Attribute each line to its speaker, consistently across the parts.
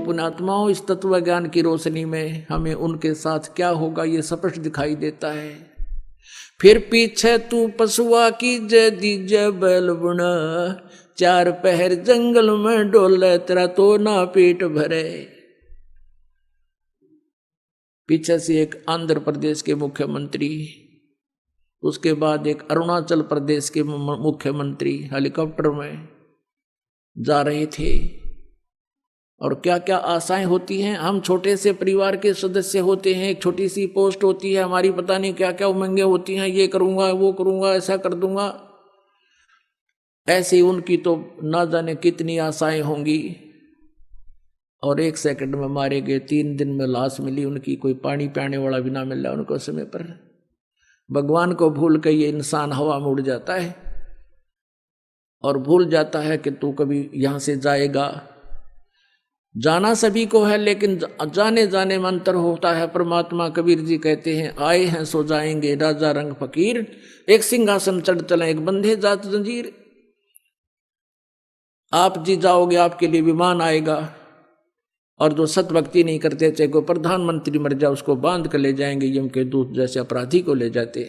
Speaker 1: तो पुण्यात्माओं, इस तत्व ज्ञान की रोशनी में हमें उनके साथ क्या होगा ये स्पष्ट दिखाई देता है। फिर पीछे तू पशुआ की जय दीजय बैल बुना, चार पहर जंगल में डोले तेरा तो ना पेट भरे। पीछे से एक आंध्र प्रदेश के मुख्यमंत्री, उसके बाद एक अरुणाचल प्रदेश के मुख्यमंत्री हेलीकॉप्टर में जा रहे थे। और क्या क्या आशाएं होती हैं। हम छोटे से परिवार के सदस्य होते हैं, एक छोटी सी पोस्ट होती है हमारी, पता नहीं क्या क्या उमंगें होती हैं, ये करूंगा वो करूंगा ऐसा कर दूंगा। ऐसे उनकी तो ना जाने कितनी आशाएं होंगी। और 1 सेकंड में मारे गए, 3 दिन में लाश मिली उनकी, कोई पानी पियाने वाला भी ना मिला उनको समय पर। भगवान को भूल के ये इंसान हवा में उड़ जाता है और भूल जाता है कि तू कभी यहां से जाएगा। जाना सभी को है, लेकिन जाने जाने में अंतर होता है। परमात्मा कबीर जी कहते हैं, आए हैं सो जाएंगे राजा रंग फकीर, एक सिंहासन चढ़ चले एक बंधे जात जंजीर। आप जी जाओगे, आपके लिए विमान आएगा, और जो सत भक्ति नहीं करते, चाहे कोई प्रधानमंत्री मर जाए, उसको बांध कर ले जाएंगे यम के दूत, जैसे अपराधी को ले जाते।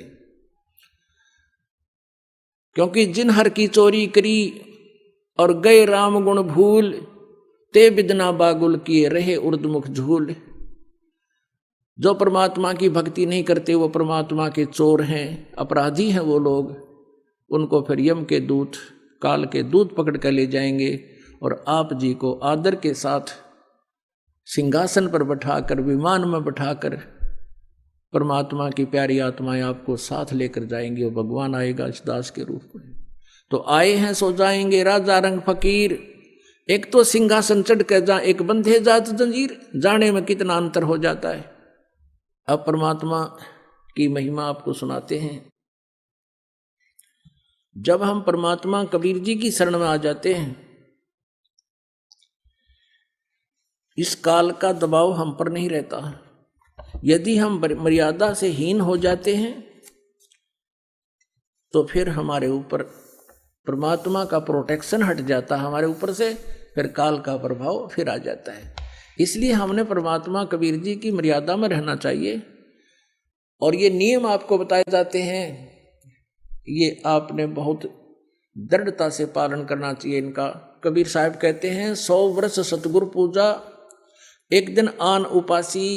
Speaker 1: क्योंकि जिन हर की चोरी करी और गए राम गुण भूल, ते बिदना बागुल किए रहे उर्दमुख झूल। जो परमात्मा की भक्ति नहीं करते वो परमात्मा के चोर हैं, अपराधी हैं वो लोग। उनको फिर यम के दूत, काल के दूत पकड़ कर ले जाएंगे और आप जी को आदर के साथ सिंहासन पर बैठाकर, विमान में बैठाकर परमात्मा की प्यारी आत्माएं आपको साथ लेकर जाएंगे। और भगवान आएगा इस दास के रूप में। तो आए हैं सो जाएंगे राजा रंग फकीर, एक तो सिंहासन चढ़ कर जा, एक बंधे जात जंजीर। जाने में कितना अंतर हो जाता है। अब परमात्मा की महिमा आपको सुनाते हैं। जब हम परमात्मा कबीर जी की शरण में आ जाते हैं, इस काल का दबाव हम पर नहीं रहता। यदि हम मर्यादा से हीन हो जाते हैं तो फिर हमारे ऊपर परमात्मा का प्रोटेक्शन हट जाता है हमारे ऊपर से, फिर काल का प्रभाव फिर आ जाता है। इसलिए हमने परमात्मा कबीर जी की मर्यादा में रहना चाहिए। और ये नियम आपको बताए जाते हैं, ये आपने बहुत दृढ़ता से पालन करना चाहिए इनका। कबीर साहब कहते हैं, 100 वर्ष सतगुरु पूजा, एक दिन आन उपासी,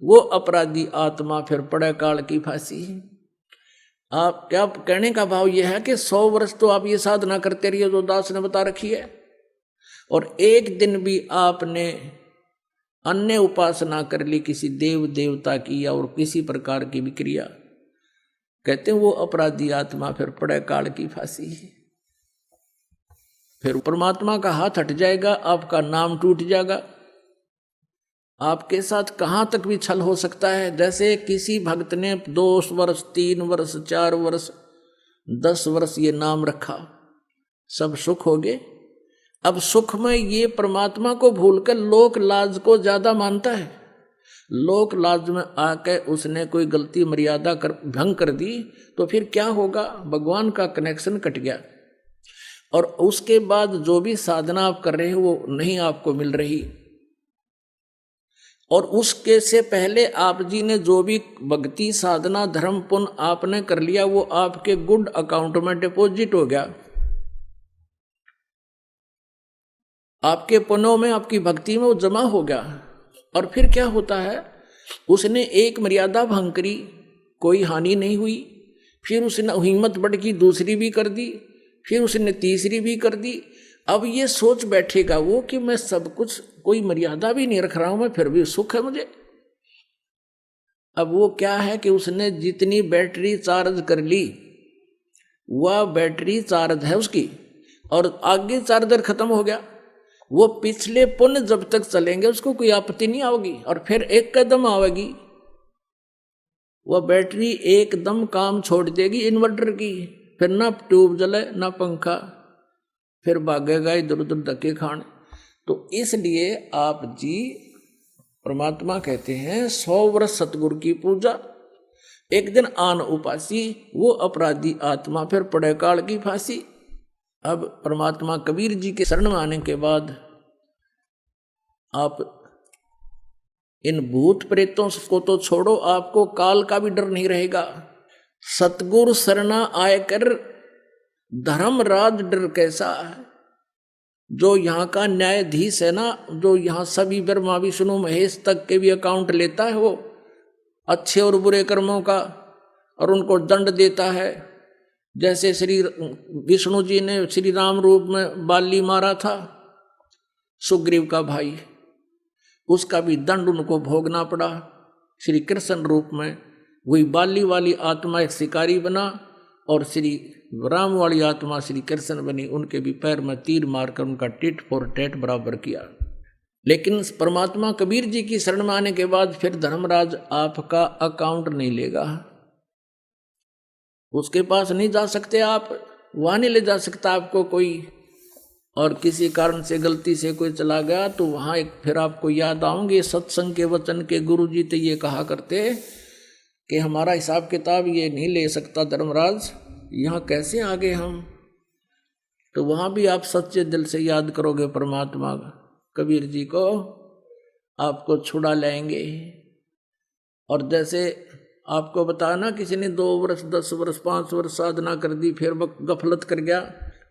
Speaker 1: वो अपराधी आत्मा फिर पड़े काल की फांसी। आप क्या कहने का भाव यह है कि 100 वर्ष तो आप ये साधना करते रहिए जो दास ने बता रखी है, और एक दिन भी आपने अन्य उपासना कर ली किसी देव देवता की या और किसी प्रकार की भी क्रिया, कहते हैं वो अपराधी आत्मा फिर पड़े काल की फांसी। फिर परमात्मा का हाथ हट जाएगा, आपका नाम टूट जाएगा। आपके साथ कहाँ तक भी छल हो सकता है। जैसे किसी भक्त ने 2 वर्ष 3 वर्ष 4 वर्ष 10 वर्ष ये नाम रखा, सब सुख हो गए। अब सुख में ये परमात्मा को भूलकर लोक लाज को ज्यादा मानता है। लोक लाज में आके उसने कोई गलती मर्यादा भंग कर दी तो फिर क्या होगा, भगवान का कनेक्शन कट गया। और उसके बाद जो भी साधना आप कर रहे हो वो नहीं आपको मिल रही। और उसके से पहले आप जी ने जो भी भक्ति साधना धर्म पुण्य आपने कर लिया वो आपके गुड अकाउंट में डिपॉजिट हो गया। आपके पुण्यों में, आपकी भक्ति में वो जमा हो गया। और फिर क्या होता है, उसने एक मर्यादा भंग करी, कोई हानि नहीं हुई। फिर उसने हिम्मत बढ़ की, दूसरी भी कर दी, फिर उसने तीसरी भी कर दी। अब ये सोच बैठेगा वो कि मैं सब कुछ, कोई मर्यादा भी नहीं रख रहा हूं मैं, फिर भी सुख है मुझे। अब वो क्या है कि उसने जितनी बैटरी चार्ज कर ली वह बैटरी चार्ज है उसकी, और आगे चार्जर खत्म हो गया। वो पिछले पुण्य जब तक चलेंगे उसको कोई आपत्ति नहीं आएगी। और फिर एक कदम आएगी, वह बैटरी एकदम काम छोड़ देगी इन्वर्टर की, फिर ना ट्यूब जले ना पंखा, फिर भागेगा इधर उधर धक्के खाने। तो इसलिए आप जी परमात्मा कहते हैं 100 वर्ष सतगुरु की पूजा, एक दिन आन उपासी, वो अपराधी आत्मा फिर पड़े काल की फांसी। अब परमात्मा कबीर जी के शरण में आने के बाद आप इन भूत प्रेतों को तो छोड़ो, आपको काल का भी डर नहीं रहेगा। सतगुरु शरणा आयकर धर्मराज डर कैसा है। जो यहाँ का न्यायाधीश है ना, जो यहाँ सभी ब्रह्मा विष्णु महेश तक के भी अकाउंट लेता है, वो अच्छे और बुरे कर्मों का, और उनको दंड देता है। जैसे श्री विष्णु जी ने श्री राम रूप में बाली मारा था, सुग्रीव का भाई, उसका भी दंड उनको भोगना पड़ा। श्री कृष्ण रूप में वही बाली वाली आत्मा एक शिकारी बना, और श्री राम वाली आत्मा श्री कृष्ण बनी। उनके भी पैर में तीर मारकर उनका टिट फॉर टैट बराबर किया। लेकिन परमात्मा कबीर जी की शरण में आने के बाद फिर धर्मराज आपका अकाउंट नहीं लेगा। उसके पास नहीं जा सकते आप, वहां नहीं ले जा सकता आपको कोई। और किसी कारण से गलती से कोई चला गया तो वहां एक फिर आपको याद आऊंगे सत्संग के वचन के गुरु जी तो ये कहा करते कि हमारा हिसाब किताब ये नहीं ले सकता धर्मराज, यहाँ कैसे आगे हम। तो वहां भी आप सच्चे दिल से याद करोगे परमात्मा कबीर जी को, आपको छुड़ा लाएंगे। और जैसे आपको बताया ना, किसी ने 2 वर्ष 10 वर्ष 5 वर्ष साधना कर दी, फिर गफलत कर गया,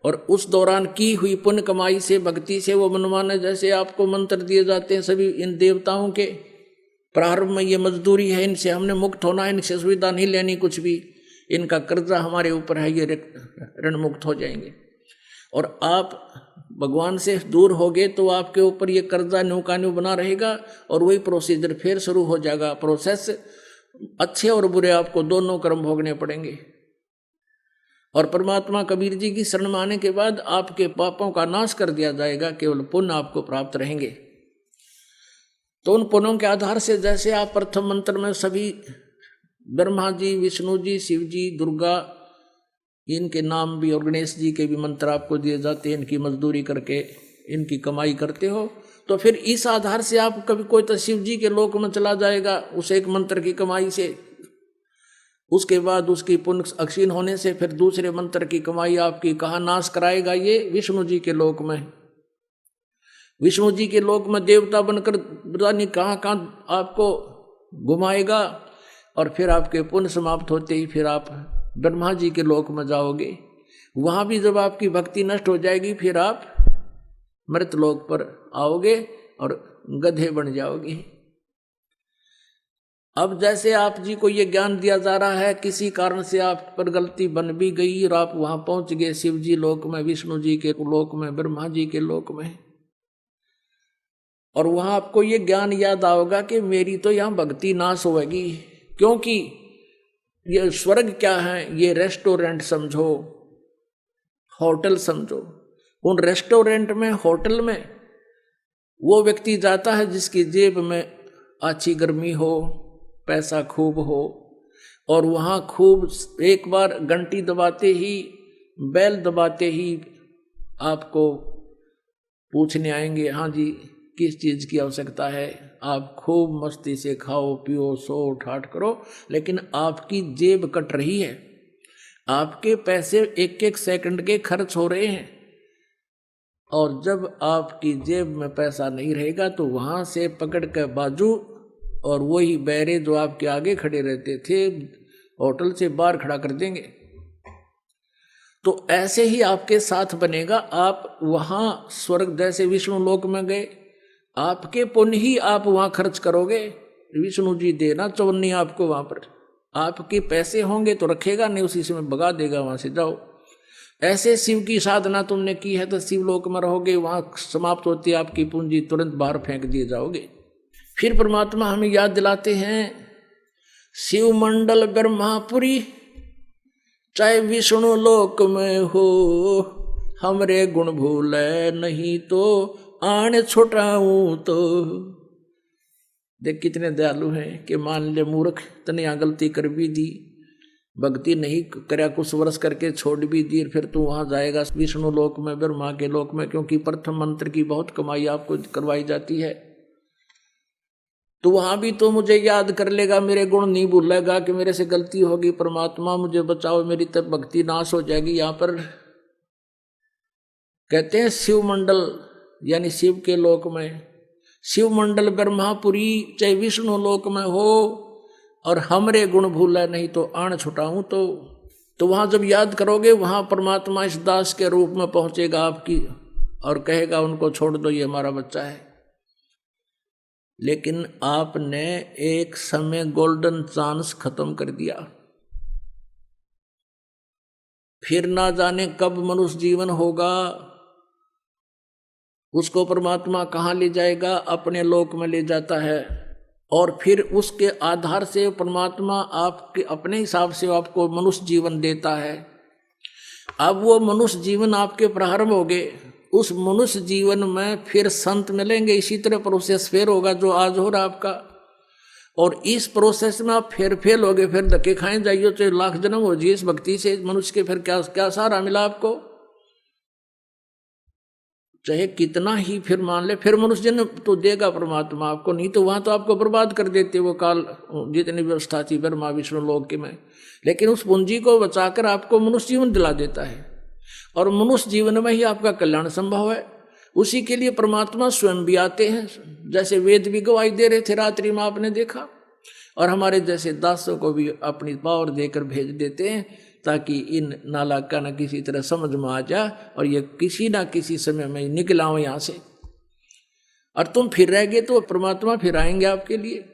Speaker 1: और उस दौरान की हुई पुण्य कमाई से भक्ति से वो मनमाने जैसे आपको मंत्र दिए जाते हैं सभी इन देवताओं के, प्रारंभ में ये मजदूरी है, इनसे हमने मुक्त होना है, इनसे सुविधा नहीं लेनी कुछ भी, इनका कर्जा हमारे ऊपर है, ये ऋण मुक्त हो जाएंगे। और आप भगवान से दूर होगे तो आपके ऊपर ये कर्जा न्यू का न्यू बना रहेगा, और वही प्रोसीजर फिर शुरू हो जाएगा, प्रोसेस। अच्छे और बुरे आपको दोनों कर्म भोगने पड़ेंगे। और परमात्मा कबीर जी की शरण में आने के बाद आपके पापों का नाश कर दिया जाएगा, केवल पुण्य आपको प्राप्त रहेंगे। तो उन पुण्यों के आधार से जैसे आप प्रथम मंत्र में सभी ब्रह्मा जी, विष्णु जी, शिव जी, दुर्गा, इनके नाम भी और गणेश जी के भी मंत्र आपको दिए जाते हैं, इनकी मजदूरी करके इनकी कमाई करते हो, तो फिर इस आधार से आप कभी कोई तो शिव जी के लोक में चला जाएगा उस एक मंत्र की कमाई से। उसके बाद उसकी पुण्य अक्षीण होने से फिर दूसरे मंत्र की कमाई आपकी कहाँ नाश कराएगा, ये विष्णु जी के लोक में। विष्णु जी के लोक में देवता बनकर नहीं कहाँ कहाँ आपको घुमाएगा, और फिर आपके पुण्य समाप्त होते ही फिर आप ब्रह्मा जी के लोक में जाओगे। वहां भी जब आपकी भक्ति नष्ट हो जाएगी फिर आप मृत लोक पर आओगे और गधे बन जाओगे। अब जैसे आप जी को ये ज्ञान दिया जा रहा है, किसी कारण से आप पर गलती बन भी गई और आप वहां पहुंच गए शिव जी लोक में, विष्णु जी के लोक में, ब्रह्मा जी के लोक में, और वहां आपको ये ज्ञान याद आओगा कि मेरी तो यहाँ भक्ति नाश होगी, क्योंकि ये स्वर्ग क्या है, ये रेस्टोरेंट समझो, होटल समझो। उन रेस्टोरेंट में, होटल में वो व्यक्ति जाता है जिसकी जेब में अच्छी गर्मी हो, पैसा खूब हो, और वहाँ खूब एक बार घंटी दबाते ही, बेल दबाते ही आपको पूछने आएंगे, हाँ जी किस चीज़ की आवश्यकता है। आप खूब मस्ती से खाओ पियो सो ठाट करो, लेकिन आपकी जेब कट रही है, आपके पैसे एक एक सेकंड के खर्च हो रहे हैं। और जब आपकी जेब में पैसा नहीं रहेगा तो वहाँ से पकड़ कर बाजू, और वही बैरे जो आपके आगे खड़े रहते थे होटल से बाहर खड़ा कर देंगे। तो ऐसे ही आपके साथ बनेगा। आप वहाँ स्वर्ग जैसे विष्णु लोक में गए, आपके पुण्य ही आप वहाँ खर्च करोगे। विष्णु जी देना चवन्नी आपको वहाँ पर, आपके पैसे होंगे तो रखेगा, नहीं उसी समय भगा देगा, वहाँ से जाओ। ऐसे शिव की साधना तुमने की है तो शिवलोक में रहोगे, वहाँ समाप्त होती है आपकी पूंजी, तुरंत बाहर फेंक दिए जाओगे। फिर परमात्मा हमें याद दिलाते हैं, शिव मंडल ब्रह्मापुरी चाहे विष्णु लोक में हो, हमरे गुण भूले नहीं तो आने छुटाऊं तो। देख कितने दयालु हैं कि मान ले मूर्ख तने यहाँ गलती कर भी दी, भक्ति नहीं करया, कुछ वर्ष करके छोड़ भी दी, फिर तू वहां जाएगा विष्णु लोक में, ब्रह्मा के लोक में, क्योंकि प्रथम मंत्र की बहुत कमाई आपको करवाई जाती है। तो वहां भी तो मुझे याद कर लेगा, मेरे गुण नहीं भूलेगा कि मेरे से गलती होगी, परमात्मा मुझे बचाओ, मेरी तब भक्ति नाश हो जाएगी। यहाँ पर कहते हैं शिव मंडल यानी शिव के लोक में, शिव मंडल ब्रह्मापुरी चाहे विष्णु लोक में हो, और हमरे गुण भूला नहीं तो आण छुटाऊं तो वहां जब याद करोगे वहां परमात्मा इस दास के रूप में पहुंचेगा आपकी और कहेगा उनको छोड़ दो, ये हमारा बच्चा है। लेकिन आपने एक समय गोल्डन चांस खत्म कर दिया, फिर ना जाने कब मनुष्य जीवन होगा, उसको परमात्मा कहाँ ले जाएगा, अपने लोक में ले जाता है, और फिर उसके आधार से परमात्मा आपके अपने हिसाब से आपको मनुष्य जीवन देता है। अब वो मनुष्य जीवन आपके प्रारंभ हो गए, उस मनुष्य जीवन में फिर संत मिलेंगे, इसी तरह प्रोसेस फिर होगा जो आज हो रहा आपका, और इस प्रोसेस में आप फिर फेल हो गए, फिर धक्के खाए जाइए, चाहे लाख जन्म हो जी इस भक्ति से मनुष्य के, फिर क्या क्या सहारा मिला आपको, चाहे कितना ही फिर मान ले, फिर मनुष्य जन्म तो देगा परमात्मा आपको, नहीं तो वहां तो आपको बर्बाद कर देते वो काल जितनी व्यवस्था थी ब्रह्मा विष्णु लोक के में। लेकिन उस पूंजी को बचाकर आपको मनुष्य जीवन दिला देता है, और मनुष्य जीवन में ही आपका कल्याण संभव है। उसी के लिए परमात्मा स्वयं भी आते हैं, जैसे वेद भी गवाही दे रहे थे रात्रि में आपने देखा, और हमारे जैसे दासों को भी अपनी पावर देकर भेज देते हैं, ताकि इन नालायक का न किसी तरह समझ में आ जाए और ये किसी ना किसी समय में निकल आओ यहाँ से। और तुम फिर रह गए तो परमात्मा फिर आएंगे आपके लिए,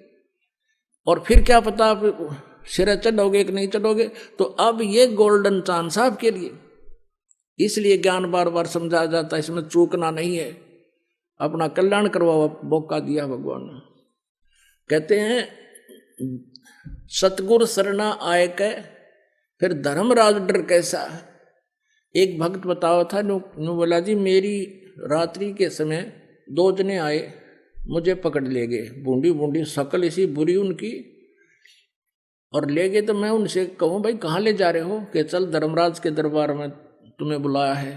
Speaker 1: और फिर क्या पता आप सिर चढ़ोगे कि नहीं चढ़ोगे। तो अब ये गोल्डन चांस आपके लिए, इसलिए ज्ञान बार बार समझाया जाता है, इसमें चूकना नहीं है, अपना कल्याण करवाओ, मौका दिया भगवान ने। कहते हैं सतगुरु शरणा आए के फिर धर्मराज डर कैसा। एक भक्त बताओ था, नु बोला जी मेरी रात्रि के समय 2 जने आए, मुझे पकड़ ले गए, बूंदी बूंदी शकल ऐसी बुरी उनकी, और ले गए। तो मैं उनसे कहूँ भाई कहाँ ले जा रहे हो, कि चल धर्मराज के दरबार में तुम्हें बुलाया है।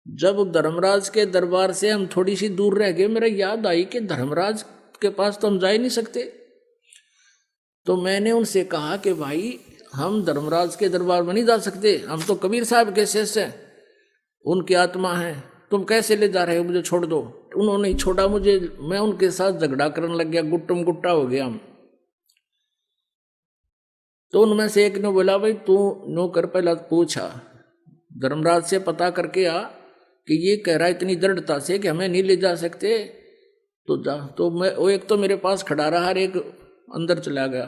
Speaker 1: जब धर्मराज के दरबार से हम थोड़ी सी दूर रह गए, मेरा याद आई कि धर्मराज के पास तो हम जा ही नहीं सकते। तो मैंने उनसे कहा कि भाई हम धर्मराज के दरबार में नहीं जा सकते, हम तो कबीर साहब के शिष्य हैं, उनकी आत्मा है, तुम कैसे ले जा रहे हो, मुझे छोड़ दो। उन्होंने छोड़ा मुझे, मैं उनके साथ झगड़ा करने लग गया, गुट्टम गुट्टा हो गया हम। तो उनमें से एक ने बोला भाई तू नो कर, पहला पूछा धर्मराज से पता करके आ कि ये कह रहा है इतनी दृढ़ता से कि हमें नहीं ले जा सकते, तो जा। तो मैं वो एक तो मेरे पास खड़ा रहा, हर एक अंदर चला गया।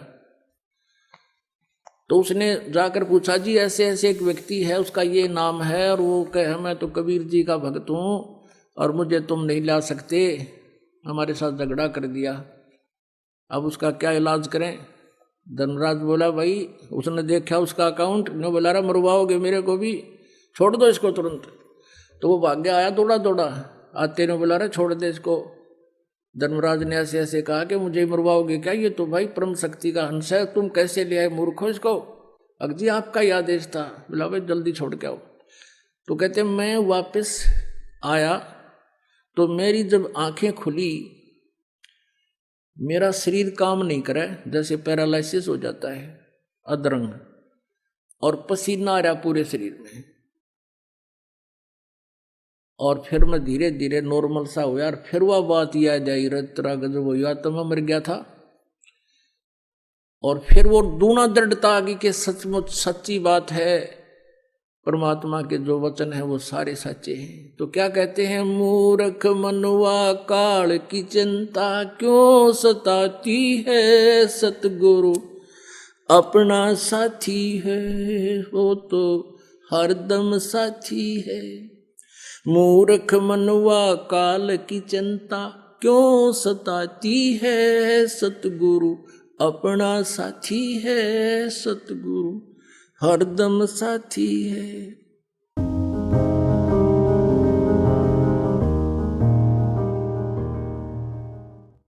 Speaker 1: तो उसने जाकर पूछा जी ऐसे ऐसे एक व्यक्ति है, उसका ये नाम है, और वो कहे मैं तो कबीर जी का भक्त हूँ और मुझे तुम नहीं ला सकते, हमारे साथ झगड़ा कर दिया, अब उसका क्या इलाज करें। धर्मराज बोला भाई, उसने देखा उसका अकाउंट, ने बोला रहा मरवाओगे मेरे को भी, छोड़ दो इसको तुरंत। तो वो भाग्य आया दौड़ा दौड़ा, आते ने बोला रहा छोड़ दे इसको। धर्मराज ने ऐसे ऐसे कहा कि मुझे मरवाओगे क्या, ये तो भाई परम शक्ति का हंस है, तुम कैसे ले आए मूर्खो इसको, अगजी आपका ही आदेश था। बोला भाई जल्दी छोड़ के आओ। तो कहते मैं वापस आया तो मेरी जब आंखें खुली, मेरा शरीर काम नहीं करे, जैसे पैरालिसिस हो जाता है, अधरंग, और पसीना आ रहा पूरे शरीर में, और फिर मैं धीरे धीरे नॉर्मल सा हुआ। यार फिर वह बात याद आई, रतरा गजब हुआ तो मैं मर गया था। और फिर वो दूना दृढ़ता आ गई कि सचमुच सच्ची बात है, परमात्मा के जो वचन है वो सारे सच्चे हैं। तो क्या कहते हैं, मूर्ख मनुआ काल की चिंता क्यों सताती है, सतगुरु अपना साथी है, वो तो हरदम साथी है। मूर्ख मनुआ काल की चिंता क्यों सताती है, सतगुरु अपना साथी है, सतगुरु हरदम साथी है।